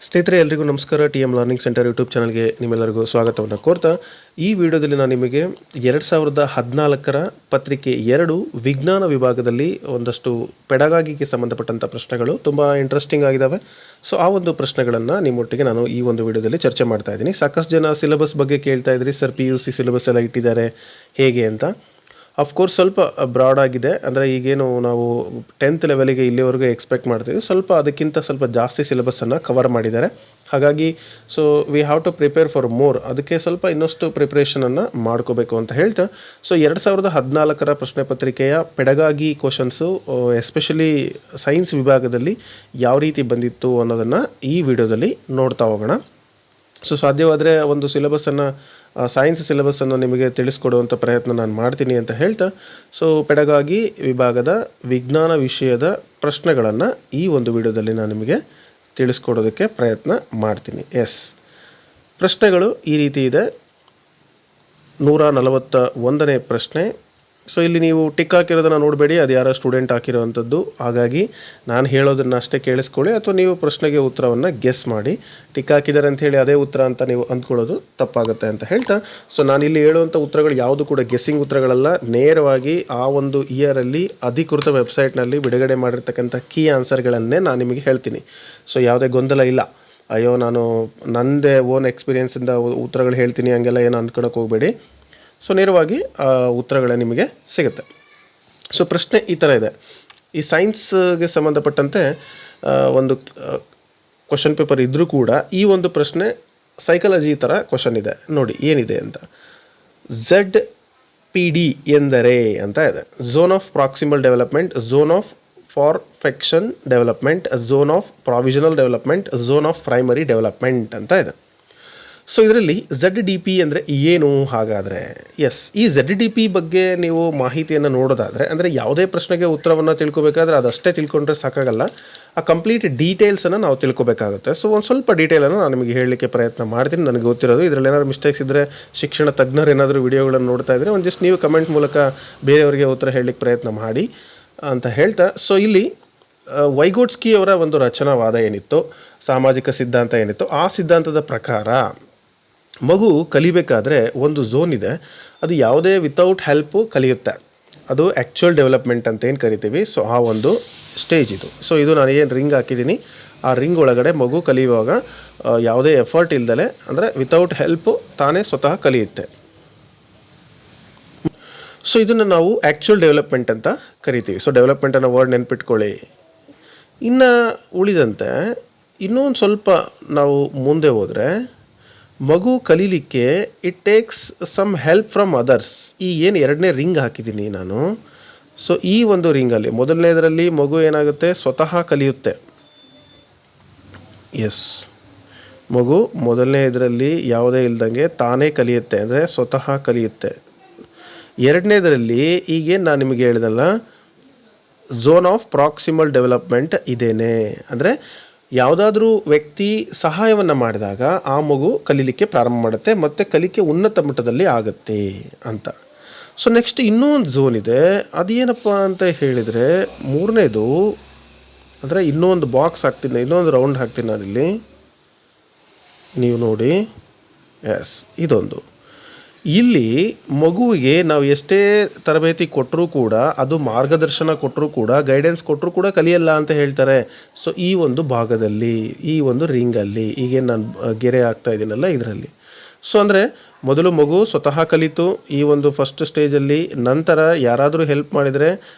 ಸ್ನೇಹಿತರೆ ಎಲ್ರಿಗೂ ನಮಸ್ಕಾರ. TM ಲರ್ನಿಂಗ್ ಸೆಂಟರ್ ಯೂಟ್ಯೂಬ್ ಚಾನಲ್ಗೆ ನಿಮ್ಮೆಲ್ಲರಿಗೂ ಸ್ವಾಗತವನ್ನು ಕೋರ್ತಾ ಈ ವಿಡಿಯೋದಲ್ಲಿ ನಾನು ನಿಮಗೆ 2014 ಪತ್ರಿಕೆ 2 ವಿಜ್ಞಾನ ವಿಭಾಗದಲ್ಲಿ ಒಂದಷ್ಟು ಪೆಡಗಾಗಿಗೆ ಸಂಬಂಧಪಟ್ಟಂಥ ಪ್ರಶ್ನೆಗಳು ತುಂಬ ಇಂಟ್ರೆಸ್ಟಿಂಗ್ ಆಗಿದ್ದಾವೆ. ಸೊ ಆ ಒಂದು ಪ್ರಶ್ನೆಗಳನ್ನು ನಿಮ್ಮೊಟ್ಟಿಗೆ ನಾನು ಈ ಒಂದು ವಿಡಿಯೋದಲ್ಲಿ ಚರ್ಚೆ ಮಾಡ್ತಾ ಇದ್ದೀನಿ. ಸಾಕಷ್ಟು ಜನ ಸಿಲೆಬಸ್ ಬಗ್ಗೆ ಕೇಳ್ತಾ ಇದ್ರಿ, ಸರ್ PUC ಸಿಲೆಬಸ್ ಎಲ್ಲ ಇಟ್ಟಿದ್ದಾರೆ ಹೇಗೆ ಅಂತ. ಅಫ್ಕೋರ್ಸ್ ಸ್ವಲ್ಪ ಬ್ರಾಡ್ ಆಗಿದೆ, ಅಂದರೆ ಈಗೇನು ನಾವು 10th ಲೆವೆಲಿಗೆ ಇಲ್ಲಿವರೆಗೂ ಎಕ್ಸ್ಪೆಕ್ಟ್ ಮಾಡ್ತೀವಿ, ಸ್ವಲ್ಪ ಅದಕ್ಕಿಂತ ಸ್ವಲ್ಪ ಜಾಸ್ತಿ ಸಿಲೆಬಸ್ಸನ್ನು ಕವರ್ ಮಾಡಿದ್ದಾರೆ. ಹಾಗಾಗಿ so we have to prepare for more, ಅದಕ್ಕೆ ಸ್ವಲ್ಪ ಇನ್ನಷ್ಟು ಪ್ರಿಪ್ರೇಷನನ್ನು ಮಾಡ್ಕೋಬೇಕು ಅಂತ ಹೇಳ್ತಾ, ಸೊ 2014 ಪ್ರಶ್ನೆ ಪತ್ರಿಕೆಯ ಪೆಡಗಾಗಿ ಕ್ವಶನ್ಸು ಎಸ್ಪೆಷಲಿ ಸೈನ್ಸ್ ವಿಭಾಗದಲ್ಲಿ ಯಾವ ರೀತಿ ಬಂದಿತ್ತು ಅನ್ನೋದನ್ನು ಈ ವಿಡಿಯೋದಲ್ಲಿ ನೋಡ್ತಾ ಹೋಗೋಣ. ಸೊ ಸಾಧ್ಯವಾದರೆ ಒಂದು ಸಿಲೆಬಸ್ಸನ್ನು ಸೈನ್ಸ್ ಸಿಲೆಬಸ್ಸನ್ನು ನಿಮಗೆ ತಿಳಿಸ್ಕೊಡುವಂಥ ಪ್ರಯತ್ನ ನಾನು ಮಾಡ್ತೀನಿ ಅಂತ ಹೇಳ್ತಾ, ಸೊ ಪೆಡಗಾಗಿ ವಿಭಾಗದ ವಿಜ್ಞಾನ ವಿಷಯದ ಪ್ರಶ್ನೆಗಳನ್ನು ಈ ಒಂದು ವಿಡಿಯೋದಲ್ಲಿ ನಾನು ನಿಮಗೆ ತಿಳಿಸ್ಕೊಡೋದಕ್ಕೆ ಪ್ರಯತ್ನ ಮಾಡ್ತೀನಿ. ಪ್ರಶ್ನೆಗಳು ಈ ರೀತಿ ಇದೆ. 141ನೇ ಪ್ರಶ್ನೆ. ಸೊ ಇಲ್ಲಿ ನೀವು ಟಿಕ್ ಹಾಕಿರೋದನ್ನು ನೋಡಬೇಡಿ, ಅದು ಯಾರೋ ಸ್ಟೂಡೆಂಟ್ ಹಾಕಿರೋವಂಥದ್ದು. ಹಾಗಾಗಿ ನಾನು ಹೇಳೋದನ್ನು ಅಷ್ಟೇ ಕೇಳಿಸ್ಕೊಳ್ಳಿ, ಅಥವಾ ನೀವು ಪ್ರಶ್ನೆಗೆ ಉತ್ತರವನ್ನು ಗೆಸ್ ಮಾಡಿ. ಟಿಕ್ ಹಾಕಿದ್ದಾರೆ ಅಂತ ಹೇಳಿ ಅದೇ ಉತ್ತರ ಅಂತ ನೀವು ಅಂದ್ಕೊಳ್ಳೋದು ತಪ್ಪಾಗುತ್ತೆ ಅಂತ ಹೇಳ್ತಾ, ಸೊ ನಾನು ಇಲ್ಲಿ ಹೇಳುವಂಥ ಉತ್ತರಗಳು ಯಾವುದು ಕೂಡ ಗೆಸ್ಸಿಂಗ್ ಉತ್ತರಗಳಲ್ಲ, ನೇರವಾಗಿ ಆ ಒಂದು ಇಯರಲ್ಲಿ ಅಧಿಕೃತ ವೆಬ್ಸೈಟ್ನಲ್ಲಿ ಬಿಡುಗಡೆ ಮಾಡಿರ್ತಕ್ಕಂಥ ಕೀ ಆನ್ಸರ್ಗಳನ್ನೇ ನಾನು ನಿಮಗೆ ಹೇಳ್ತೀನಿ. ಸೊ ಯಾವುದೇ ಗೊಂದಲ ಇಲ್ಲ. ಅಯ್ಯೋ ನಾನು ನನ್ನದೇ ಓನ್ ಎಕ್ಸ್ಪೀರಿಯೆನ್ಸಿಂದ ಉತ್ತರಗಳು ಹೇಳ್ತೀನಿ ಹಂಗೆಲ್ಲ ಏನು ಅಂದ್ಕೊಳಕ್ಕೆ ಹೋಗಬೇಡಿ. ಸೊ ನೇರವಾಗಿ ಉತ್ತರಗಳೇ ನಿಮಗೆ ಸಿಗುತ್ತೆ. ಸೊ ಪ್ರಶ್ನೆ ಈ ಥರ ಇದೆ. ಈ ಸೈನ್ಸ್ಗೆ ಸಂಬಂಧಪಟ್ಟಂತೆ ಒಂದು ಕ್ವಶನ್ ಪೇಪರ್ ಇದ್ದರೂ ಕೂಡ ಈ ಒಂದು ಪ್ರಶ್ನೆ ಸೈಕಾಲಜಿ ಥರ ಕ್ವಶನ್ ಇದೆ. ನೋಡಿ ಏನಿದೆ ಅಂತ. ZPD ಎಂದರೆ ಅಂತ ಇದೆ. Zone of proximal development, zone of perfection development, zone of provisional development, zone of primary development ಅಂತ ಇದೆ. ಸೊ ಇದರಲ್ಲಿ ZDP ಅಂದರೆ ಏನು ಹಾಗಾದರೆ? ಈ ZDP ಬಗ್ಗೆ ನೀವು ಮಾಹಿತಿಯನ್ನು ನೋಡೋದಾದರೆ, ಅಂದರೆ ಯಾವುದೇ ಪ್ರಶ್ನೆಗೆ ಉತ್ತರವನ್ನು ತಿಳ್ಕೊಬೇಕಾದ್ರೆ ಅದಷ್ಟೇ ತಿಳ್ಕೊಂಡ್ರೆ ಸಾಕಾಗಲ್ಲ, ಆ ಕಂಪ್ಲೀಟ್ ಡೀಟೇಲ್ಸನ್ನು ನಾವು ತಿಳ್ಕೊಬೇಕಾಗುತ್ತೆ. ಸೊ ಒಂದು ಸ್ವಲ್ಪ ಡೀಟೇಲನ್ನು ನಾನು ನಿಮಗೆ ಹೇಳಲಿಕ್ಕೆ ಪ್ರಯತ್ನ ಮಾಡ್ತೀನಿ, ನನಗೆ ಗೊತ್ತಿರೋದು. ಇದರಲ್ಲಿ ಏನಾದರೂ ಮಿಸ್ಟೇಕ್ಸ್ ಇದ್ದರೆ, ಶಿಕ್ಷಣ ತಜ್ಞರು ಏನಾದರೂ ವಿಡಿಯೋಗಳನ್ನು ನೋಡ್ತಾ ಇದ್ದರೆ ಒಂದಿಷ್ಟು ನೀವು ಕಮೆಂಟ್ ಮೂಲಕ ಬೇರೆಯವರಿಗೆ ಉತ್ತರ ಹೇಳಲಿಕ್ಕೆ ಪ್ರಯತ್ನ ಮಾಡಿ ಅಂತ ಹೇಳ್ತಾ, ಸೊ ಇಲ್ಲಿ ವೈಗೋಟ್ಸ್ಕಿ ಅವರ ಒಂದು ರಚನಾವಾದ ಏನಿತ್ತು, ಸಾಮಾಜಿಕ ಸಿದ್ಧಾಂತ ಏನಿತ್ತು, ಆ ಸಿದ್ಧಾಂತದ ಪ್ರಕಾರ ಮಗು ಕಲಿಬೇಕಾದ್ರೆ ಒಂದು ಝೋನ್ ಇದೆ, ಅದು ಯಾವುದೇ ವಿತೌಟ್ ಹೆಲ್ಪು ಕಲಿಯುತ್ತೆ. ಅದು ಆ್ಯಕ್ಚುಯಲ್ ಡೆವಲಪ್ಮೆಂಟ್ ಅಂತ ಏನು ಕರಿತೀವಿ. ಸೊ ಆ ಒಂದು ಸ್ಟೇಜ್ ಇದು. ಸೊ ಇದು ನಾನು ಏನು ರಿಂಗ್ ಹಾಕಿದ್ದೀನಿ, ಆ ರಿಂಗ್ ಒಳಗಡೆ ಮಗು ಕಲಿಯುವಾಗ ಯಾವುದೇ ಎಫರ್ಟ್ ಇಲ್ದಲೆ, ಅಂದರೆ ವಿತೌಟ್ ಹೆಲ್ಪು ತಾನೇ ಸ್ವತಃ ಕಲಿಯುತ್ತೆ. ಸೊ ಇದನ್ನು ನಾವು ಆ್ಯಕ್ಚುಯಲ್ ಡೆವಲಪ್ಮೆಂಟ್ ಅಂತ ಕರಿತೀವಿ. ಸೊ ಡೆವಲಪ್ಮೆಂಟ್ ಅನ್ನೋ ವರ್ಡ್ ನೆನ್ಪಿಟ್ಕೊಳ್ಳಿ. ಇನ್ನು ಉಳಿದಂತೆ ಇನ್ನೊಂದು ಸ್ವಲ್ಪ ನಾವು ಮುಂದೆ ಹೋದರೆ, ಮಗು ಕಲೀಲಿಕ್ಕೆ it takes some help from others. ಈ ಏನು ಎರಡನೇ ರಿಂಗ್ ಹಾಕಿದ್ದೀನಿ ನಾನು, ಸೊ ಈ ಒಂದು ರಿಂಗಲ್ಲಿ ಮೊದಲನೇದರಲ್ಲಿ ಮಗು ಏನಾಗುತ್ತೆ, ಸ್ವತಃ ಕಲಿಯುತ್ತೆ. ಮಗು ಮೊದಲನೇ ಇದರಲ್ಲಿ ಯಾವುದೇ ಇಲ್ದಂಗೆ ತಾನೇ ಕಲಿಯುತ್ತೆ, ಅಂದರೆ ಸ್ವತಃ ಕಲಿಯುತ್ತೆ. ಎರಡನೇದರಲ್ಲಿ ಈಗೇನು ನಾನು ನಿಮಗೆ ಹೇಳಿದಲ್ಲ, ಝೋನ್ ಆಫ್ ಪ್ರಾಕ್ಸಿಮಲ್ ಡೆವಲಪ್ಮೆಂಟ್ ಇದೇನೆ, ಅಂದರೆ ಯಾವುದಾದ್ರೂ ವ್ಯಕ್ತಿ ಸಹಾಯವನ್ನು ಮಾಡಿದಾಗ ಆ ಮಗು ಕಲೀಲಿಕ್ಕೆ ಪ್ರಾರಂಭ ಮಾಡುತ್ತೆ ಮತ್ತು ಕಲಿಕೆ ಉನ್ನತ ಮಟ್ಟದಲ್ಲಿ ಆಗುತ್ತೆ ಅಂತ. ಸೊ ನೆಕ್ಸ್ಟ್ ಇನ್ನೂ ಒಂದು ಝೋನ್ ಇದೆ, ಅದೇನಪ್ಪ ಅಂತ ಹೇಳಿದರೆ ಮೂರನೇದು, ಅಂದರೆ ಇನ್ನೊಂದು ಬಾಕ್ಸ್ ಹಾಕ್ತೀನಿ, ಇನ್ನೊಂದು ರೌಂಡ್ ಹಾಕ್ತೀನಿ ನಾನಿಲ್ಲಿ, ನೀವು ನೋಡಿ. ಇದೊಂದು. ಇಲ್ಲಿ ಮಗುವಿಗೆ ನಾವು ಎಷ್ಟೇ ತರಬೇತಿ ಕೊಟ್ಟರೂ ಕೂಡ, ಅದು ಮಾರ್ಗದರ್ಶನ ಕೊಟ್ಟರೂ ಕೂಡ, ಗೈಡೆನ್ಸ್ ಕೊಟ್ಟರೂ ಕೂಡ ಕಲಿಯಲ್ಲ ಅಂತ ಹೇಳ್ತಾರೆ. ಸೊ ಈ ಒಂದು ಭಾಗದಲ್ಲಿ, ಈ ಒಂದು ರಿಂಗಲ್ಲಿ, ಈಗೇನು ನಾನು ಗೆರೆ ಹಾಕ್ತಾ ಇದ್ದೀನಲ್ಲ ಇದರಲ್ಲಿ, ಸೊ ಅಂದರೆ ಮೊದಲು ಮಗು ಸ್ವತಃ ಕಲಿತು ಈ ಒಂದು ಫಸ್ಟ್ ಸ್ಟೇಜಲ್ಲಿ, ನಂತರ ಯಾರಾದರೂ ಹೆಲ್ಪ್ ಮಾಡಿದರೆ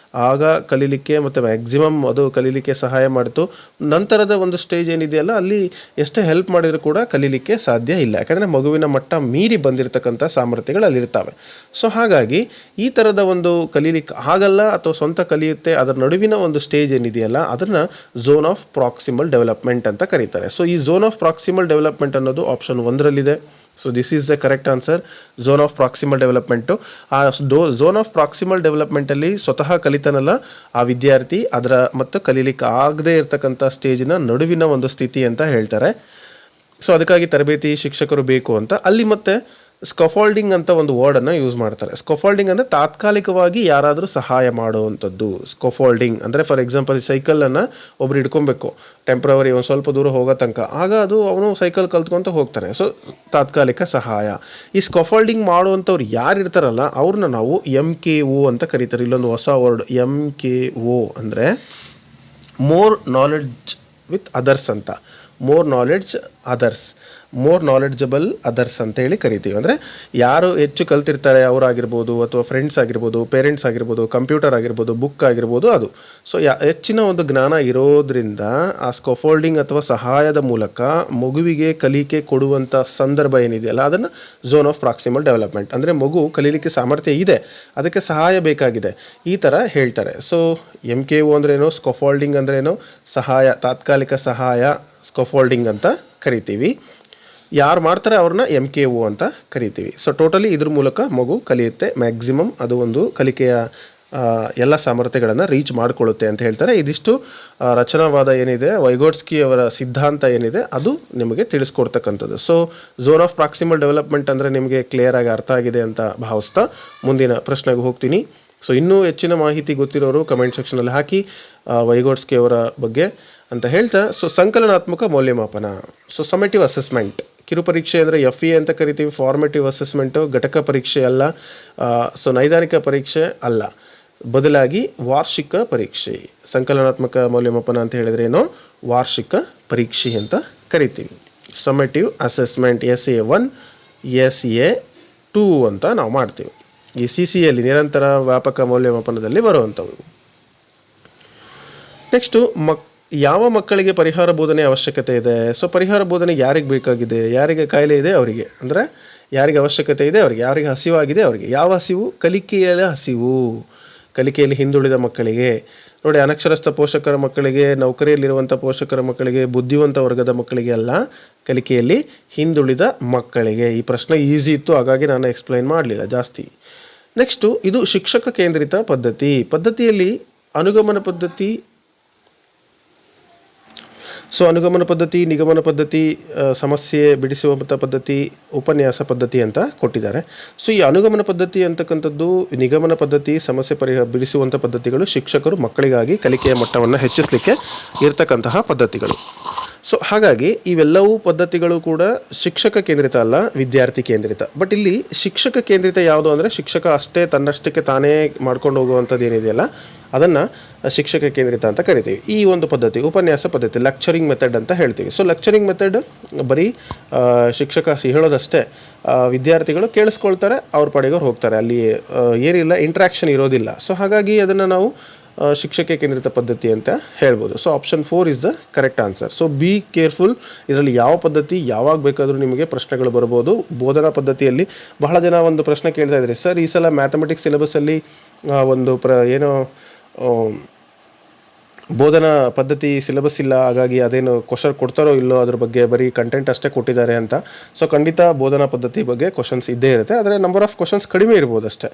ಆಗ ಕಲೀಲಿಕ್ಕೆ ಮತ್ತು ಮ್ಯಾಕ್ಸಿಮಮ್ ಅದು ಕಲೀಲಿಕ್ಕೆ ಸಹಾಯ ಮಾಡಿತು. ನಂತರದ ಒಂದು ಸ್ಟೇಜ್ ಏನಿದೆಯಲ್ಲ, ಅಲ್ಲಿ ಎಷ್ಟೇ ಹೆಲ್ಪ್ ಮಾಡಿದರೂ ಕೂಡ ಕಲೀಲಿಕ್ಕೆ ಸಾಧ್ಯ ಇಲ್ಲ, ಯಾಕಂದರೆ ಮಗುವಿನ ಮಟ್ಟ ಮೀರಿ ಬಂದಿರತಕ್ಕಂಥ ಸಾಮರ್ಥ್ಯಗಳು ಅಲ್ಲಿರ್ತವೆ. ಸೊ ಹಾಗಾಗಿ ಈ ಥರದ ಒಂದು ಕಲೀಲಿಕ್ಕೆ ಆಗಲ್ಲ ಅಥವಾ ಸ್ವಂತ ಕಲಿಯುತ್ತೆ, ಅದರ ನಡುವಿನ ಒಂದು ಸ್ಟೇಜ್ ಏನಿದೆಯಲ್ಲ ಅದನ್ನು ಝೋನ್ ಆಫ್ ಪ್ರಾಕ್ಸಿಮಲ್ ಡೆವಲಪ್ಮೆಂಟ್ ಅಂತ ಕರೀತಾರೆ. ಸೊ ಈ ಝೋನ್ ಆಫ್ ಪ್ರಾಕ್ಸಿಮಲ್ ಡೆವಲಪ್ಮೆಂಟ್ ಅನ್ನೋದು ಆಪ್ಷನ್ 1ರಲ್ಲಿದೆ. So this is the correct answer, zone of proximal development. ಆ ಝೋನ್ ಆಫ್ ಪ್ರಾಕ್ಸಿಮಲ್ ಡೆವಲಪ್ಮೆಂಟಲ್ಲಿ ಸ್ವತಃ ಕಲಿತಾನಲ್ಲ ಆ ವಿದ್ಯಾರ್ಥಿ, ಅದರ ಮತ್ತು ಕಲೀಲಿಕ್ಕೆ ಆಗದೇ ಇರತಕ್ಕಂಥ ಸ್ಟೇಜಿನ ನಡುವಿನ ಒಂದು ಸ್ಥಿತಿ ಅಂತ ಹೇಳ್ತಾರೆ. ಸೊ ಅದಕ್ಕಾಗಿ ತರಬೇತಿ ಶಿಕ್ಷಕರು ಬೇಕು ಅಂತ ಅಲ್ಲಿ. ಮತ್ತು ಸ್ಕಫೋಲ್ಡಿಂಗ್ ಅಂತ ಒಂದು ವರ್ಡನ್ನು ಯೂಸ್ ಮಾಡ್ತಾರೆ. ಸ್ಕಫೋಲ್ಡಿಂಗ್ ಅಂದರೆ ತಾತ್ಕಾಲಿಕವಾಗಿ ಯಾರಾದರೂ ಸಹಾಯ ಮಾಡುವಂಥದ್ದು. ಸ್ಕಫೋಲ್ಡಿಂಗ್ ಅಂದರೆ ಫಾರ್ ಎಕ್ಸಾಂಪಲ್ ಸೈಕಲನ್ನು ಒಬ್ರು ಹಿಡ್ಕೊಬೇಕು ಟೆಂಪ್ರವರಿ ಒಂದು ಸ್ವಲ್ಪ ದೂರ ಹೋಗೋ ತನಕ, ಆಗ ಅದು ಅವನು ಸೈಕಲ್ ಕಲ್ತ್ಕೊತ ಹೋಗ್ತಾನೆ. ಸೊ ತಾತ್ಕಾಲಿಕ ಸಹಾಯ. ಈ ಸ್ಕಫೋಲ್ಡಿಂಗ್ ಮಾಡುವಂಥವ್ರು ಯಾರು ಇರ್ತಾರಲ್ಲ ಅವ್ರನ್ನ ನಾವು MKO ಅಂತ ಕರೀತಾರೆ. ಇಲ್ಲೊಂದು ಹೊಸ ವರ್ಡ್ MKO ಅಂದರೆ ಮೋರ್ ನಾಲೆಡ್ಜ್ ವಿತ್ ಅದರ್ಸ್ ಅಂತ. ಮೋರ್ ನಾಲೆಡ್ಜಬಲ್ ಅದರ್ಸ್ ಅಂತೇಳಿ ಕರಿತೀವಿ. ಅಂದರೆ ಯಾರು ಹೆಚ್ಚು ಕಲ್ತಿರ್ತಾರೆ ಅವರಾಗಿರ್ಬೋದು, ಅಥವಾ ಫ್ರೆಂಡ್ಸ್ ಆಗಿರ್ಬೋದು, ಪೇರೆಂಟ್ಸ್ ಆಗಿರ್ಬೋದು, ಕಂಪ್ಯೂಟರ್ ಆಗಿರ್ಬೋದು, ಬುಕ್ ಆಗಿರ್ಬೋದು, ಅದು. ಸೊ ಹೆಚ್ಚಿನ ಒಂದು ಜ್ಞಾನ ಇರೋದ್ರಿಂದ ಆ ಸ್ಕಫೋಲ್ಡಿಂಗ್ ಅಥವಾ ಸಹಾಯದ ಮೂಲಕ ಮಗುವಿಗೆ ಕಲಿಕೆ ಕೊಡುವಂಥ ಸಂದರ್ಭ ಏನಿದೆಯಲ್ಲ ಅದನ್ನು ಝೋನ್ ಆಫ್ ಪ್ರಾಕ್ಸಿಮಲ್ ಡೆವಲಪ್ಮೆಂಟ್, ಅಂದರೆ ಮಗು ಕಲೀಲಿಕ್ಕೆ ಸಾಮರ್ಥ್ಯ ಇದೆ, ಅದಕ್ಕೆ ಸಹಾಯ ಬೇಕಾಗಿದೆ, ಈ ಥರ ಹೇಳ್ತಾರೆ. ಸೊ MKO ಅಂದ್ರೇನು, ಸ್ಕಫೋಲ್ಡಿಂಗ್ ಅಂದ್ರೇನು, ಸಹಾಯ, ತಾತ್ಕಾಲಿಕ ಸಹಾಯ ಸ್ಕಫೋಲ್ಡಿಂಗ್ ಅಂತ ಕರಿತೀವಿ. ಯಾರು ಮಾಡ್ತಾರೆ ಅವ್ರನ್ನ MKO ಅಂತ ಕರಿತೀವಿ. ಸೊ ಟೋಟಲಿ ಇದ್ರ ಮೂಲಕ ಮಗು ಕಲಿಯುತ್ತೆ. ಮ್ಯಾಕ್ಸಿಮಮ್ ಅದು ಒಂದು ಕಲಿಕೆಯ ಎಲ್ಲ ಸಾಮರ್ಥ್ಯಗಳನ್ನು ರೀಚ್ ಮಾಡಿಕೊಳ್ಳುತ್ತೆ ಅಂತ ಹೇಳ್ತಾರೆ. ಇದಿಷ್ಟು ರಚನಾವಾದ ಏನಿದೆ, ವೈಗೋಟ್ಸ್ಕಿ ಅವರ ಸಿದ್ಧಾಂತ ಏನಿದೆ ಅದು ನಿಮಗೆ ತಿಳಿಸ್ಕೊಡ್ತಕ್ಕಂಥದ್ದು. So zone of proximal development ಅಂದರೆ ನಿಮಗೆ ಕ್ಲಿಯರ್ ಆಗಿ ಅರ್ಥ ಆಗಿದೆ ಅಂತ ಭಾವಿಸ್ತಾ ಮುಂದಿನ ಪ್ರಶ್ನೆಗೆ ಹೋಗ್ತೀನಿ. ಸೊ ಇನ್ನೂ ಹೆಚ್ಚಿನ ಮಾಹಿತಿ ಗೊತ್ತಿರೋರು ಕಮೆಂಟ್ ಸೆಕ್ಷನಲ್ಲಿ ಹಾಕಿ ವೈಗೋಟ್ಸ್ಕಿ ಅವರ ಬಗ್ಗೆ ಅಂತ ಹೇಳ್ತಾ. ಸೊ ಸಂಕಲನಾತ್ಮಕ ಮೌಲ್ಯಮಾಪನ, ಸೊ ಸಮೇಟಿವ್ ಅಸೆಸ್ಮೆಂಟ್. ಕಿರುಪರೀಕ್ಷೆ ಅಂದರೆ FE ಅಂತ ಕರಿತೀವಿ. ಫಾರ್ಮೇಟಿವ್ ಅಸೆಸ್ಮೆಂಟು ಘಟಕ ಪರೀಕ್ಷೆ ಅಲ್ಲ, ಸೊ ನೈದಾನಿಕ ಪರೀಕ್ಷೆ ಅಲ್ಲ, ಬದಲಾಗಿ ವಾರ್ಷಿಕ ಪರೀಕ್ಷೆ. ಸಂಕಲನಾತ್ಮಕ ಮೌಲ್ಯಮಾಪನ ಅಂತ ಹೇಳಿದ್ರೆ ಏನೋ ವಾರ್ಷಿಕ ಪರೀಕ್ಷೆ ಅಂತ ಕರಿತೀವಿ. ಸಮೇಟಿವ್ ಅಸೆಸ್ಮೆಂಟ್ SA1 SA2 ಅಂತ ನಾವು ಮಾಡ್ತೀವಿ. ಈ CCಯಲ್ಲಿ ನಿರಂತರ ವ್ಯಾಪಕ ಮೌಲ್ಯಮಾಪನದಲ್ಲಿ ಬರುವಂಥವು. ನೆಕ್ಸ್ಟು ಯಾವ ಮಕ್ಕಳಿಗೆ ಪರಿಹಾರ ಬೋಧನೆ ಅವಶ್ಯಕತೆ ಇದೆ. ಸೊ ಪರಿಹಾರ ಬೋಧನೆ ಯಾರಿಗೆ ಬೇಕಾಗಿದೆ, ಯಾರಿಗೆ ಕಾಯಿಲೆ ಇದೆ ಅವರಿಗೆ, ಅಂದರೆ ಯಾರಿಗೆ ಅವಶ್ಯಕತೆ ಇದೆ ಅವರಿಗೆ, ಯಾರಿಗೆ ಹಸಿವಾಗಿದೆ ಅವರಿಗೆ. ಯಾವ ಹಸಿವು? ಕಲಿಕೆಯ ಹಸಿವು. ಕಲಿಕೆಯಲ್ಲಿ ಹಿಂದುಳಿದ ಮಕ್ಕಳಿಗೆ ನೋಡಿ, ಅನಕ್ಷರಸ್ಥ ಪೋಷಕರ ಮಕ್ಕಳಿಗೆ, ನೌಕರಿಯಲ್ಲಿರುವಂಥ ಪೋಷಕರ ಮಕ್ಕಳಿಗೆ, ಬುದ್ಧಿವಂತ ವರ್ಗದ ಮಕ್ಕಳಿಗೆ ಅಲ್ಲ, ಕಲಿಕೆಯಲ್ಲಿ ಹಿಂದುಳಿದ ಮಕ್ಕಳಿಗೆ. ಈ ಪ್ರಶ್ನೆ ಈಸಿ ಇತ್ತು, ಹಾಗಾಗಿ ನಾನು ಎಕ್ಸ್ಪ್ಲೈನ್ ಮಾಡಲಿಲ್ಲ ಜಾಸ್ತಿ. ನೆಕ್ಸ್ಟು ಇದು ಶಿಕ್ಷಕ ಕೇಂದ್ರಿತ ಪದ್ಧತಿಯಲ್ಲಿ ಅನುಗಮನ ಪದ್ಧತಿ, ಸೊ ಅನುಗಮನ ಪದ್ಧತಿ, ನಿಗಮನ ಪದ್ಧತಿ, ಸಮಸ್ಯೆ ಬಿಡಿಸುವಂಥ ಪದ್ಧತಿ, ಉಪನ್ಯಾಸ ಪದ್ಧತಿ ಅಂತ ಕೊಟ್ಟಿದ್ದಾರೆ. ಸೊ ಈ ಅನುಗಮನ ಪದ್ಧತಿ ಅಂತಕ್ಕಂಥದ್ದು, ನಿಗಮನ ಪದ್ಧತಿ, ಸಮಸ್ಯೆ ಬಿಡಿಸುವಂಥ ಪದ್ಧತಿಗಳು ಶಿಕ್ಷಕರು ಮಕ್ಕಳಿಗಾಗಿ ಕಲಿಕೆಯ ಮಟ್ಟವನ್ನು ಹೆಚ್ಚಿಸಲಿಕ್ಕೆ ಇರತಕ್ಕಂತಹ ಪದ್ಧತಿಗಳು. ಸೊ ಹಾಗಾಗಿ ಇವೆಲ್ಲವೂ ಪದ್ಧತಿಗಳು ಕೂಡ ಶಿಕ್ಷಕ ಕೇಂದ್ರಿತ ಅಲ್ಲ, ವಿದ್ಯಾರ್ಥಿ ಕೇಂದ್ರಿತ. ಬಟ್ ಇಲ್ಲಿ ಶಿಕ್ಷಕ ಕೇಂದ್ರಿತ ಯಾವುದು ಅಂದರೆ ಶಿಕ್ಷಕ ಅಷ್ಟೇ ತನ್ನಷ್ಟಕ್ಕೆ ತಾನೇ ಮಾಡ್ಕೊಂಡು ಹೋಗುವಂಥದ್ದು ಏನಿದೆಯಲ್ಲ ಅದನ್ನು ಶಿಕ್ಷಕ ಕೇಂದ್ರಿತ ಅಂತ ಕರಿತೀವಿ. ಈ ಒಂದು ಪದ್ಧತಿ ಉಪನ್ಯಾಸ ಪದ್ಧತಿ, ಲೆಕ್ಚರಿಂಗ್ ಮೆಥಡ್ ಅಂತ ಹೇಳ್ತೀವಿ. ಸೊ ಲೆಕ್ಚರಿಂಗ್ ಮೆಥಡ್ ಬರೀ ಶಿಕ್ಷಕ ಹೇಳೋದಷ್ಟೇ, ವಿದ್ಯಾರ್ಥಿಗಳು ಕೇಳಿಸ್ಕೊಳ್ತಾರೆ, ಅವ್ರ ಪಾಡಿಗೆ ಅವ್ರು ಹೋಗ್ತಾರೆ, ಅಲ್ಲಿ ಏನಿಲ್ಲ, ಇಂಟ್ರಾಕ್ಷನ್ ಇರೋದಿಲ್ಲ. ಸೊ ಹಾಗಾಗಿ ಅದನ್ನು ನಾವು ಶಿಕ್ಷಕ ಕೇಂದ್ರಿತ ಪದ್ಧತಿ ಅಂತ ಹೇಳ್ಬೋದು. So option 4 is the correct answer. So be careful, ಇದರಲ್ಲಿ ಯಾವ ಪದ್ಧತಿ ಯಾವಾಗ ಬೇಕಾದರೂ ನಿಮಗೆ ಪ್ರಶ್ನೆಗಳು ಬರ್ಬೋದು. ಬೋಧನಾ ಪದ್ಧತಿಯಲ್ಲಿ ಬಹಳ ಜನ ಒಂದು ಪ್ರಶ್ನೆ ಕೇಳ್ತಾ ಇದ್ದಾರೆ, ಸರ್ ಈ ಸಲ ಮ್ಯಾಥಮೆಟಿಕ್ಸ್ ಸಿಲೆಬಸ್ಸಲ್ಲಿ ಒಂದು ಏನೋ ಬೋಧನಾ ಪದ್ಧತಿ ಸಿಲೆಬಸ್ ಇಲ್ಲ, ಹಾಗಾಗಿ ಅದೇನು ಕ್ವಶನ್ ಕೊಡ್ತಾರೋ ಇಲ್ಲೋ ಅದ್ರ ಬಗ್ಗೆ ಬರೀ ಕಂಟೆಂಟ್ ಅಷ್ಟೇ ಕೊಟ್ಟಿದ್ದಾರೆ ಅಂತ. ಸೊ ಖಂಡಿತ ಬೋಧನಾ ಪದ್ಧತಿ ಬಗ್ಗೆ ಕ್ವಶನ್ಸ್ ಇದ್ದೇ ಇರುತ್ತೆ, ಆದರೆ ನಂಬರ್ ಆಫ್ ಕ್ವಶನ್ಸ್ ಕಡಿಮೆ ಇರ್ಬೋದು ಅಷ್ಟೇ.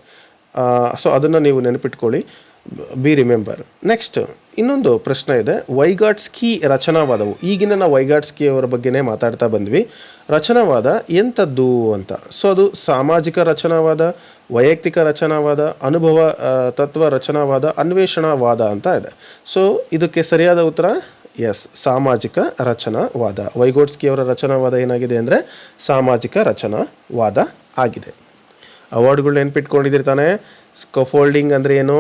ಸೊ ಅದನ್ನು ನೀವು ನೆನಪಿಟ್ಕೊಳ್ಳಿ, ಬಿ ರಿಮೆಂಬರ್. ನೆಕ್ಸ್ಟ್ ಇನ್ನೊಂದು ಪ್ರಶ್ನೆ ಇದೆ, ವೈಗಾಟ್ಸ್ಕಿ ರಚನಾವಾದವು. ಈಗಿನ ನಾವು ವೈಗಾಟ್ಸ್ಕಿ ಅವರ ಬಗ್ಗೆನೇ ಮಾತಾಡ್ತಾ ಬಂದ್ವಿ. ರಚನಾವಾದ ಎಂಥದ್ದು ಅಂತ. ಸೊ ಅದು ಸಾಮಾಜಿಕ ರಚನಾವಾದ, ವೈಯಕ್ತಿಕ ರಚನಾವಾದ, ಅನುಭವ ತತ್ವ ರಚನಾವಾದ, ಅನ್ವೇಷಣಾವಾದ ಅಂತ ಇದೆ. ಸೊ ಇದಕ್ಕೆ ಸರಿಯಾದ ಉತ್ತರ ಎಸ್, ಸಾಮಾಜಿಕ ರಚನಾವಾದ. ವೈಗೋಟ್ಸ್ಕಿ ಅವರ ರಚನಾವಾದ ಏನಾಗಿದೆ ಅಂದರೆ ಸಾಮಾಜಿಕ ರಚನಾವಾದ ಆಗಿದೆ. ಅವಾರ್ಡ್ಗಳು ನೆನ್ಪಿಟ್ಕೊಂಡಿದ್ದೀರಿ ತಾನೇ. ಸ್ಕಫೋಲ್ಡಿಂಗ್ ಅಂದರೆ ಏನು?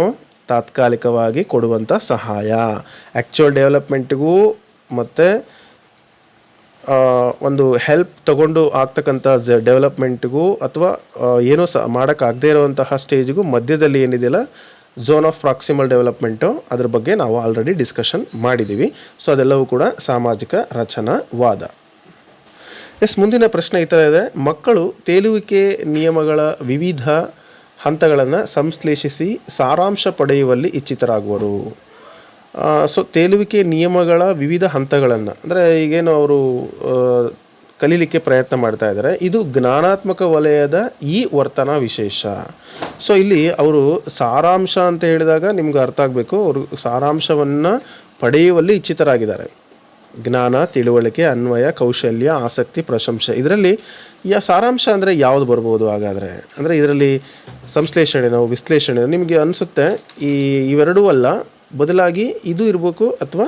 ತಾತ್ಕಾಲಿಕವಾಗಿ ಕೊಡುವಂಥ ಸಹಾಯ. ಆ್ಯಕ್ಚುಯಲ್ ಡೆವಲಪ್ಮೆಂಟ್ಗೂ ಮತ್ತು ಒಂದು ಹೆಲ್ಪ್ ತಗೊಂಡು ಆಗ್ತಕ್ಕಂಥ ಡೆವಲಪ್ಮೆಂಟ್ಗೂ ಅಥವಾ ಏನೋ ಮಾಡೋಕ್ಕಾಗದೇ ಇರುವಂತಹ ಸ್ಟೇಜಿಗೂ ಮಧ್ಯದಲ್ಲಿ ಏನಿದೆಯಲ್ಲ ಝೋನ್ ಆಫ್ ಪ್ರಾಕ್ಸಿಮಲ್ ಡೆವಲಪ್ಮೆಂಟು, ಅದ್ರ ಬಗ್ಗೆ ನಾವು ಆಲ್ರೆಡಿ ಡಿಸ್ಕಷನ್ ಮಾಡಿದ್ದೀವಿ. ಸೊ ಅದೆಲ್ಲವೂ ಕೂಡ ಸಾಮಾಜಿಕ ರಚನಾವಾದ. ಮುಂದಿನ ಪ್ರಶ್ನೆ ಈ ಥರ ಇದೆ, ಮಕ್ಕಳು ತೇಲುವಿಕೆ ನಿಯಮಗಳ ವಿವಿಧ ಹಂತಗಳನ್ನು ಸಂಶ್ಲೇಷಿಸಿ ಸಾರಾಂಶ ಪಡೆಯುವಲ್ಲಿ ಇಚ್ಛಿತರಾಗುವರು. ಸೊ ತೇಲುವಿಕೆ ನಿಯಮಗಳ ವಿವಿಧ ಹಂತಗಳನ್ನು ಅಂದರೆ ಈಗೇನು ಅವರು ಕಲೀಲಿಕ್ಕೆ ಪ್ರಯತ್ನ ಮಾಡ್ತಾ ಇದ್ದಾರೆ, ಇದು ಜ್ಞಾನಾತ್ಮಕ ವಲಯದ ಈ ವರ್ತನಾ ವಿಶೇಷ. ಸೊ ಇಲ್ಲಿ ಅವರು ಸಾರಾಂಶ ಅಂತ ಹೇಳಿದಾಗ ನಿಮ್ಗೆ ಅರ್ಥ ಆಗಬೇಕು, ಅವರು ಸಾರಾಂಶವನ್ನು ಪಡೆಯುವಲ್ಲಿ ಇಚ್ಛಿತರಾಗಿದ್ದಾರೆ. ಜ್ಞಾನ, ತಿಳುವಳಿಕೆ, ಅನ್ವಯ, ಕೌಶಲ್ಯ, ಆಸಕ್ತಿ, ಪ್ರಶಂಸೆ. ಇದರಲ್ಲಿ ಸಾರಾಂಶ ಅಂದರೆ ಯಾವುದು ಬರ್ಬೋದು ಹಾಗಾದರೆ? ಅಂದರೆ ಇದರಲ್ಲಿ ಸಂಶ್ಲೇಷಣೆನೋ ವಿಶ್ಲೇಷಣೆನೋ ನಿಮಗೆ ಅನಿಸುತ್ತೆ ಇವೆರಡೂ ಅಲ್ಲ, ಬದಲಾಗಿ ಇದು ಇರಬೇಕು ಅಥವಾ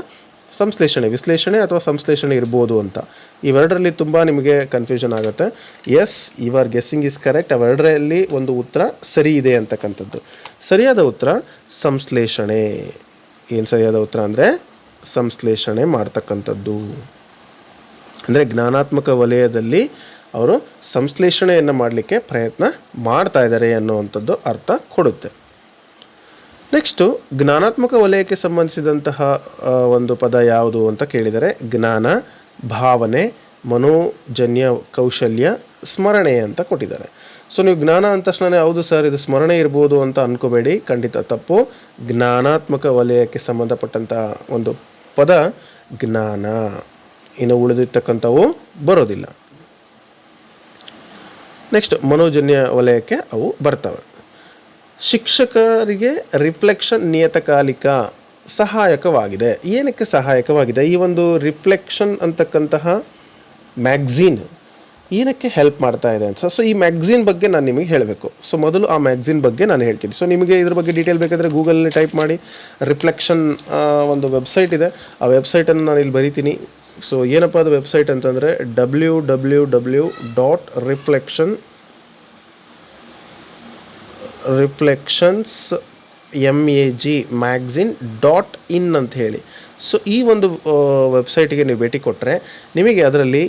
ವಿಶ್ಲೇಷಣೆ ಅಥವಾ ಸಂಶ್ಲೇಷಣೆ ಇರ್ಬೋದು ಅಂತ. ಇವೆರಡರಲ್ಲಿ ತುಂಬ ನಿಮಗೆ ಕನ್ಫ್ಯೂಷನ್ ಆಗುತ್ತೆ. Yes, your guessing is correct. ಅವೆರಡರಲ್ಲಿ ಒಂದು ಉತ್ತರ ಸರಿ ಇದೆ ಅಂತಕ್ಕಂಥದ್ದು. ಸರಿಯಾದ ಉತ್ತರ ಸಂಶ್ಲೇಷಣೆ. ಏನು ಸರಿಯಾದ ಉತ್ತರ ಅಂದರೆ ಸಂಶ್ಲೇಷಣೆ ಮಾಡ್ತಕ್ಕಂಥದ್ದು. ಅಂದರೆ ಜ್ಞಾನಾತ್ಮಕ ವಲಯದಲ್ಲಿ ಅವರು ಸಂಶ್ಲೇಷಣೆಯನ್ನು ಮಾಡಲಿಕ್ಕೆ ಪ್ರಯತ್ನ ಮಾಡ್ತಾ ಇದ್ದಾರೆ ಅನ್ನುವಂಥದ್ದು ಅರ್ಥ ಕೊಡುತ್ತೆ. ನೆಕ್ಸ್ಟು ಜ್ಞಾನಾತ್ಮಕ ವಲಯಕ್ಕೆ ಸಂಬಂಧಿಸಿದಂತಹ ಒಂದು ಪದ ಯಾವುದು ಅಂತ ಕೇಳಿದರೆ ಜ್ಞಾನ, ಭಾವನೆ, ಮನೋಜನ್ಯ ಕೌಶಲ್ಯ, ಸ್ಮರಣೆ ಅಂತ ಕೊಟ್ಟಿದ್ದಾರೆ. ಸೊ ನೀವು ಜ್ಞಾನ ಅಂದ ತಕ್ಷಣ ಹೌದು ಸರ್ ಇದು ಸ್ಮರಣೆ ಇರ್ಬೋದು ಅಂತ ಅನ್ಕೋಬೇಡಿ, ಖಂಡಿತ ತಪ್ಪು. ಜ್ಞಾನಾತ್ಮಕ ವಲಯಕ್ಕೆ ಸಂಬಂಧಪಟ್ಟಂಥ ಒಂದು ಪದ ಜ್ಞಾನ, ಇನ್ನು ಉಳಿದಿರ್ತಕ್ಕಂಥವು ಬರೋದಿಲ್ಲ. ನೆಕ್ಸ್ಟ್ ಮನೋಜನ್ಯ ವಲಯಕ್ಕೆ ಅವು ಬರ್ತವೆ. ಶಿಕ್ಷಕರಿಗೆ ರಿಫ್ಲೆಕ್ಷನ್ ನಿಯತಕಾಲಿಕ ಸಹಾಯಕವಾಗಿದೆ. ಏನಕ್ಕೆ ಸಹಾಯಕವಾಗಿದೆ? ಈ ಒಂದು ರಿಫ್ಲೆಕ್ಷನ್ ಅಂತಕ್ಕಂತಹ ಮ್ಯಾಗ್ಝೀನ್ ಏನಕ್ಕೆ ಹೆಲ್ಪ್ ಮಾಡ್ತಾ ಇದೆ ಅಂತ. ಸೊ ಈ ಮ್ಯಾಗ್ಝೀನ್ ಬಗ್ಗೆ ನಾನು ನಿಮಗೆ ಹೇಳಬೇಕು. ಸೊ ಮೊದಲು ಆ ಮ್ಯಾಗ್ಝೀನ್ ಬಗ್ಗೆ ನಾನು ಹೇಳ್ತೀನಿ. ಸೊ ನಿಮಗೆ ಇದ್ರ ಬಗ್ಗೆ ಡೀಟೇಲ್ ಬೇಕಾದರೆ ಗೂಗಲಲ್ಲಿ ಟೈಪ್ ಮಾಡಿ. ರಿಫ್ಲೆಕ್ಷನ್ ಒಂದು ವೆಬ್ಸೈಟ್ ಇದೆ, ಆ ವೆಬ್ಸೈಟನ್ನು ನಾನು ಇಲ್ಲಿ ಬರಿತೀನಿ. ಸೊ ಏನಪ್ಪ ಅದು ವೆಬ್ಸೈಟ್ ಅಂತಂದರೆ www.reflections magazine.in ಅಂತ ಹೇಳಿ. ಸೊ ಈ ಒಂದು ವೆಬ್ಸೈಟಿಗೆ ನೀವು ಭೇಟಿ ಕೊಟ್ಟರೆ ನಿಮಗೆ ಅದರಲ್ಲಿ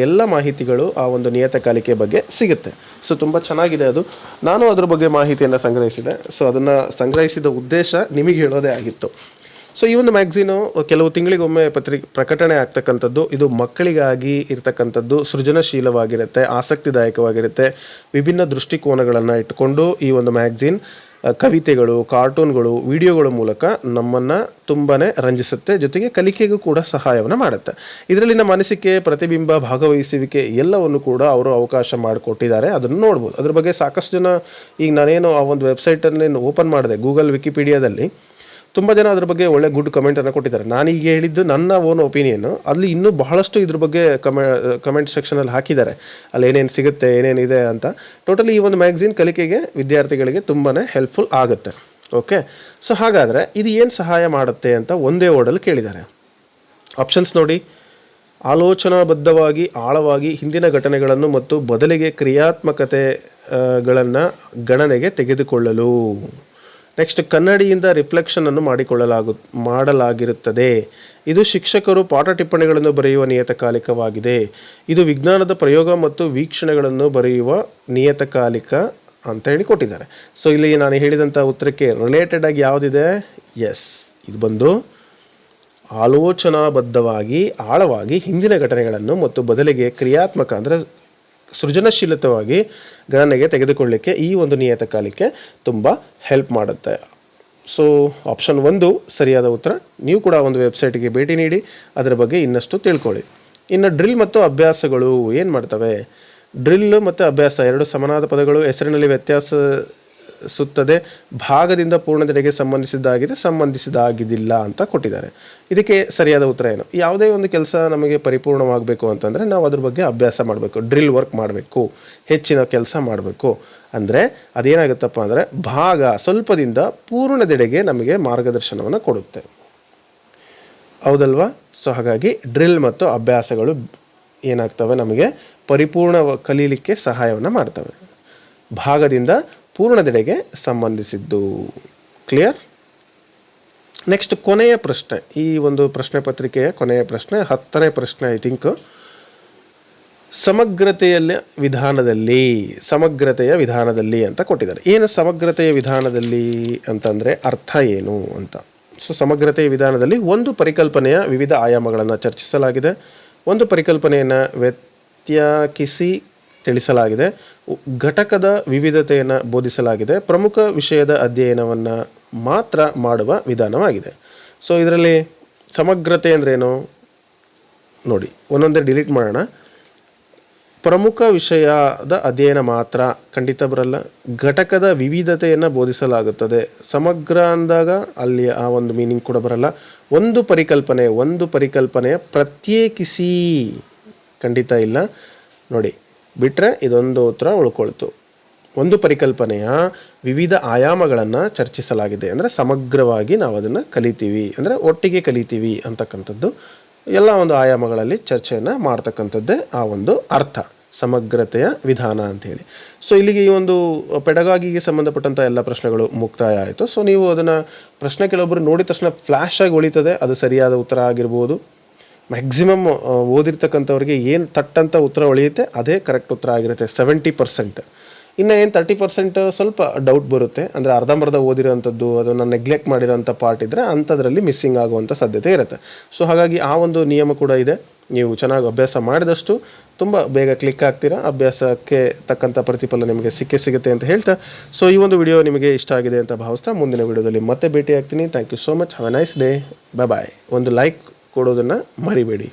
ಎಲ್ಲ ಮಾಹಿತಿಗಳು ಆ ಒಂದು ನಿಯತಕಾಲಿಕೆ ಬಗ್ಗೆ ಸಿಗುತ್ತೆ. ಸೊ ತುಂಬ ಚೆನ್ನಾಗಿದೆ ಅದು. ನಾನು ಅದ್ರ ಬಗ್ಗೆ ಮಾಹಿತಿಯನ್ನು ಸಂಗ್ರಹಿಸಿದೆ. ಸೊ ಅದನ್ನು ಸಂಗ್ರಹಿಸಿದ ಉದ್ದೇಶ ನಿಮಗೆ ಹೇಳೋದೇ ಆಗಿತ್ತು. ಸೊ ಈ ಒಂದು ಮ್ಯಾಗ್ಝೀನು ಕೆಲವು ತಿಂಗಳಿಗೊಮ್ಮೆ ಪ್ರಕಟಣೆ ಆಗ್ತಕ್ಕಂಥದ್ದು. ಇದು ಮಕ್ಕಳಿಗಾಗಿ ಇರ್ತಕ್ಕಂಥದ್ದು, ಸೃಜನಶೀಲವಾಗಿರುತ್ತೆ, ಆಸಕ್ತಿದಾಯಕವಾಗಿರುತ್ತೆ. ವಿಭಿನ್ನ ದೃಷ್ಟಿಕೋನಗಳನ್ನು ಇಟ್ಟುಕೊಂಡು ಈ ಒಂದು ಮ್ಯಾಗ್ಝೀನ್ ಕವಿತೆಗಳು, ಕಾರ್ಟೂನ್ಗಳು, ವಿಡಿಯೋಗಳ ಮೂಲಕ ನಮ್ಮನ್ನು ತುಂಬಾ ರಂಜಿಸುತ್ತೆ, ಜೊತೆಗೆ ಕಲಿಕೆಗೂ ಕೂಡ ಸಹಾಯವನ್ನು ಮಾಡುತ್ತೆ. ಇದರಲ್ಲಿನ ಮಾನಸಿಕೆ, ಪ್ರತಿಬಿಂಬ, ಭಾಗವಹಿಸುವಿಕೆ ಎಲ್ಲವನ್ನು ಕೂಡ ಅವರು ಅವಕಾಶ ಮಾಡಿಕೊಟ್ಟಿದ್ದಾರೆ. ಅದನ್ನು ನೋಡ್ಬೋದು. ಅದ್ರ ಬಗ್ಗೆ ಸಾಕಷ್ಟು ಜನ, ಈಗ ನಾನೇನು ಆ ಒಂದು ವೆಬ್ಸೈಟನ್ನು ಓಪನ್ ಮಾಡಿದೆ ಗೂಗಲ್ ವಿಕಿಪೀಡಿಯಾದಲ್ಲಿ, ತುಂಬ ಜನ ಅದ್ರ ಬಗ್ಗೆ ಒಳ್ಳೆ ಗುಡ್ ಕಮೆಂಟನ್ನು ಕೊಟ್ಟಿದ್ದಾರೆ. ನಾನೀಗ ಹೇಳಿದ್ದು ನನ್ನ ಓನ್ ಒಪಿನಿಯನ್ನು. ಅಲ್ಲಿ ಇನ್ನೂ ಬಹಳಷ್ಟು ಇದ್ರ ಬಗ್ಗೆ ಕಮೆಂಟ್ ಸೆಕ್ಷನಲ್ಲಿ ಹಾಕಿದ್ದಾರೆ, ಅಲ್ಲಿ ಏನೇನು ಸಿಗುತ್ತೆ, ಏನೇನಿದೆ ಅಂತ. ಟೋಟಲಿ ಈ ಒಂದು ಮ್ಯಾಗ್ಝೀನ್ ಕಲಿಕೆಗೆ ವಿದ್ಯಾರ್ಥಿಗಳಿಗೆ ತುಂಬಾ ಹೆಲ್ಪ್ಫುಲ್ ಆಗುತ್ತೆ. ಓಕೆ, ಸೊ ಹಾಗಾದರೆ ಇದು ಏನು ಸಹಾಯ ಮಾಡುತ್ತೆ ಅಂತ ಒಂದೇ ವರ್ಡಲ್ಲಿ ಕೇಳಿದ್ದಾರೆ. ಆಪ್ಷನ್ಸ್ ನೋಡಿ. ಆಲೋಚನಾಬದ್ಧವಾಗಿ ಆಳವಾಗಿ ಹಿಂದಿನ ಘಟನೆಗಳನ್ನು ಮತ್ತು ಬದಲಿಗೆ ಕ್ರಿಯಾತ್ಮಕತೆಗಳನ್ನು ಗಣನೆಗೆ ತೆಗೆದುಕೊಳ್ಳಲು. ನೆಕ್ಸ್ಟ್, ಕನ್ನಡಿಯಿಂದ ರಿಫ್ಲೆಕ್ಷನನ್ನು ಮಾಡಲಾಗಿರುತ್ತದೆ. ಇದು ಶಿಕ್ಷಕರು ಪಾಠ ಟಿಪ್ಪಣಿಗಳನ್ನು ಬರೆಯುವ ನಿಯತಕಾಲಿಕವಾಗಿದೆ. ಇದು ವಿಜ್ಞಾನದ ಪ್ರಯೋಗ ಮತ್ತು ವೀಕ್ಷಣೆಗಳನ್ನು ಬರೆಯುವ ನಿಯತಕಾಲಿಕ ಅಂತ ಹೇಳಿ ಕೊಟ್ಟಿದ್ದಾರೆ. ಸೊ ಇಲ್ಲಿ ನಾನು ಹೇಳಿದಂಥ ಉತ್ತರಕ್ಕೆ ರಿಲೇಟೆಡ್ ಆಗಿ ಯಾವುದಿದೆ? ಎಸ್, ಇದು ಬಂದು ಆಲೋಚನಾಬದ್ಧವಾಗಿ ಆಳವಾಗಿ ಹಿಂದಿನ ಘಟನೆಗಳನ್ನು ಮತ್ತು ಬದಲಿಗೆ ಕ್ರಿಯಾತ್ಮಕ ಅಂದರೆ ಸೃಜನಶೀಲತವಾಗಿ ಗಣನೆಗೆ ತೆಗೆದುಕೊಳ್ಳಲಿಕ್ಕೆ ಈ ಒಂದು ನಿಯತಕಾಲಿಕೆ ತುಂಬ ಹೆಲ್ಪ್ ಮಾಡುತ್ತೆ. ಸೊ ಆಪ್ಷನ್ 1 ಸರಿಯಾದ ಉತ್ತರ. ನೀವು ಕೂಡ ಒಂದು ವೆಬ್ಸೈಟಿಗೆ ಭೇಟಿ ನೀಡಿ ಅದರ ಬಗ್ಗೆ ಇನ್ನಷ್ಟು ತಿಳ್ಕೊಳ್ಳಿ. ಇನ್ನು ಡ್ರಿಲ್ ಮತ್ತು ಅಭ್ಯಾಸಗಳು ಏನು ಮಾಡ್ತವೆ? ಡ್ರಿಲ್ ಮತ್ತು ಅಭ್ಯಾಸ ಎರಡು ಸಮನಾದ ಪದಗಳು, ಹೆಸರಿನಲ್ಲಿ ವ್ಯತ್ಯಾಸಸುತ್ತದೆ, ಭಾಗದಿಂದ ಪೂರ್ಣತೆಗೆ ಸಂಬಂಧಿಸಿದಾಗಿದ್ದಿಲ್ಲ ಅಂತ ಕೊಟ್ಟಿದ್ದಾರೆ. ಇದಕ್ಕೆ ಸರಿಯಾದ ಉತ್ತರ ಏನು? ಯಾವುದೇ ಒಂದು ಕೆಲಸ ನಮಗೆ ಪರಿಪೂರ್ಣವಾಗಬೇಕು ಅಂತಂದರೆ ನಾವು ಅದ್ರ ಬಗ್ಗೆ ಅಭ್ಯಾಸ ಮಾಡಬೇಕು, ಡ್ರಿಲ್ ವರ್ಕ್ ಮಾಡಬೇಕು, ಹೆಚ್ಚಿನ ಕೆಲಸ ಮಾಡಬೇಕು. ಅಂದರೆ ಅದೇನಾಗುತ್ತಪ್ಪ ಅಂದರೆ ಭಾಗ ಸ್ವಲ್ಪದಿಂದ ಪೂರ್ಣದೆಡೆಗೆ ನಮಗೆ ಮಾರ್ಗದರ್ಶನವನ್ನು ಕೊಡುತ್ತೆ, ಹೌದಲ್ವಾ? ಸೊ ಹಾಗಾಗಿ ಡ್ರಿಲ್ ಮತ್ತು ಅಭ್ಯಾಸಗಳು ಏನಾಗ್ತವೆ, ನಮಗೆ ಪರಿಪೂರ್ಣ ಕಲೀಲಿಕ್ಕೆ ಸಹಾಯವನ್ನು ಮಾಡ್ತವೆ. ಭಾಗದಿಂದ ಪೂರ್ಣದೆಡೆಗೆ ಸಂಬಂಧಿಸಿದ್ದು. ಕ್ಲಿಯರ್? ನೆಕ್ಸ್ಟ್ ಕೊನೆಯ ಪ್ರಶ್ನೆ, ಈ ಒಂದು ಪ್ರಶ್ನೆ ಪತ್ರಿಕೆಯ ಕೊನೆಯ ಪ್ರಶ್ನೆ, 10ನೇ ಪ್ರಶ್ನೆ ಐ ಥಿಂಕ್. ಸಮಗ್ರತೆಯ ವಿಧಾನದಲ್ಲಿ ಅಂತ ಕೊಟ್ಟಿದ್ದಾರೆ. ಏನು ಸಮಗ್ರತೆಯ ವಿಧಾನದಲ್ಲಿ ಅಂತಂದರೆ ಅರ್ಥ ಏನು ಅಂತ. ಸೊ ಸಮಗ್ರತೆಯ ವಿಧಾನದಲ್ಲಿ ಒಂದು ಪರಿಕಲ್ಪನೆಯ ವಿವಿಧ ಆಯಾಮಗಳನ್ನು ಚರ್ಚಿಸಲಾಗಿದೆ, ಒಂದು ಪರಿಕಲ್ಪನೆಯನ್ನು ವ್ಯಾಖ್ಯಾನಿಸಿ ತಿಳಿಸಲಾಗಿದೆ, ಘಟಕದ ವಿವಿಧತೆಯನ್ನು ಬೋಧಿಸಲಾಗಿದೆ, ಪ್ರಮುಖ ವಿಷಯದ ಅಧ್ಯಯನವನ್ನು ಮಾತ್ರ ಮಾಡುವ ವಿಧಾನವಾಗಿದೆ. ಸೊ ಇದರಲ್ಲಿ ಸಮಗ್ರತೆ ಅಂದ್ರೇನು ನೋಡಿ, ಒಂದೊಂದೇ ಡಿಲೀಟ್ ಮಾಡೋಣ. ಪ್ರಮುಖ ವಿಷಯದ ಅಧ್ಯಯನ ಮಾತ್ರ ಖಂಡಿತ ಬರಲ್ಲ. ಘಟಕದ ವಿವಿಧತೆಯನ್ನು ಬೋಧಿಸಲಾಗುತ್ತದೆ. ಸಮಗ್ರ ಅಂದಾಗ ಅಲ್ಲಿ ಆ ಒಂದು ಮೀನಿಂಗ್ ಕೂಡ ಬರಲ್ಲ. ಒಂದು ಪರಿಕಲ್ಪನೆಯ ಪ್ರತ್ಯೇಕಿಸಿ ಖಂಡಿತ ಇಲ್ಲ. ನೋಡಿ ಬಿಟ್ಟರೆ ಇದೊಂದು ಉತ್ತರ ಉಳ್ಕೊಳ್ತು. ಒಂದು ಪರಿಕಲ್ಪನೆಯ ವಿವಿಧ ಆಯಾಮಗಳನ್ನು ಚರ್ಚಿಸಲಾಗಿದೆ ಅಂದರೆ ಸಮಗ್ರವಾಗಿ ನಾವು ಅದನ್ನು ಕಲಿತೀವಿ ಅಂದರೆ ಒಟ್ಟಿಗೆ ಕಲಿತೀವಿ ಅಂತಕ್ಕಂಥದ್ದು. ಎಲ್ಲ ಒಂದು ಆಯಾಮಗಳಲ್ಲಿ ಚರ್ಚೆಯನ್ನು ಮಾಡ್ತಕ್ಕಂಥದ್ದೇ ಆ ಒಂದು ಅರ್ಥ, ಸಮಗ್ರತೆಯ ವಿಧಾನ ಅಂಥೇಳಿ. ಸೊ ಇಲ್ಲಿಗೆ ಈ ಒಂದು ಪೆಡಗಾಗಿಗೆ ಸಂಬಂಧಪಟ್ಟಂಥ ಎಲ್ಲ ಪ್ರಶ್ನೆಗಳು ಮುಕ್ತಾಯ ಆಯಿತು. ಸೊ ನೀವು ಅದನ್ನು ಪ್ರಶ್ನೆ ಕೆಲವೊಬ್ಬರು ನೋಡಿದ ತಕ್ಷಣ ಫ್ಲ್ಯಾಶ್ ಆಗಿ ಉಳಿತದೆ, ಅದು ಸರಿಯಾದ ಉತ್ತರ ಆಗಿರ್ಬೋದು. ಮ್ಯಾಕ್ಸಿಮಮ್ ಓದಿರ್ತಕ್ಕಂಥವ್ರಿಗೆ ಏನು ತಟ್ಟಂಥ ಉತ್ತರ ಉಳಿಯುತ್ತೆ ಅದೇ ಕರೆಕ್ಟ್ ಉತ್ತರ ಆಗಿರುತ್ತೆ 70%. ಇನ್ನು ಏನು 30% ಸ್ವಲ್ಪ ಡೌಟ್ ಬರುತ್ತೆ, ಅಂದರೆ ಅರ್ಧಂಬರ್ಧ ಓದಿರೋವಂಥದ್ದು ಅದನ್ನು ನೆಗ್ಲೆಕ್ಟ್ ಮಾಡಿರೋಂಥ ಪಾರ್ಟ್ ಇದ್ದರೆ ಅಂಥದ್ರಲ್ಲಿ ಮಿಸ್ಸಿಂಗ್ ಆಗುವಂಥ ಸಾಧ್ಯತೆ ಇರುತ್ತೆ. ಸೊ ಹಾಗಾಗಿ ಆ ಒಂದು ನಿಯಮ ಕೂಡ ಇದೆ. ನೀವು ಚೆನ್ನಾಗಿ ಅಭ್ಯಾಸ ಮಾಡಿದಷ್ಟು ತುಂಬ ಬೇಗ ಕ್ಲಿಕ್ ಆಗ್ತೀರಾ, ಅಭ್ಯಾಸಕ್ಕೆ ತಕ್ಕಂಥ ಪ್ರತಿಫಲ ನಿಮಗೆ ಸಿಗುತ್ತೆ ಅಂತ ಹೇಳ್ತಾ, ಸೊ ಈ ಒಂದು ವಿಡಿಯೋ ನಿಮಗೆ ಇಷ್ಟ ಆಗಿದೆ ಅಂತ ಭಾವಿಸ್ತಾ ಮುಂದಿನ ವಿಡಿಯೋದಲ್ಲಿ ಮತ್ತೆ ಭೇಟಿ ಆಗ್ತೀನಿ. Thank you so much. Have a nice day. Bye. ಒಂದು ಲೈಕ್ ಕೊಡೋದನ್ನು ಮರಿಬೇಡಿ.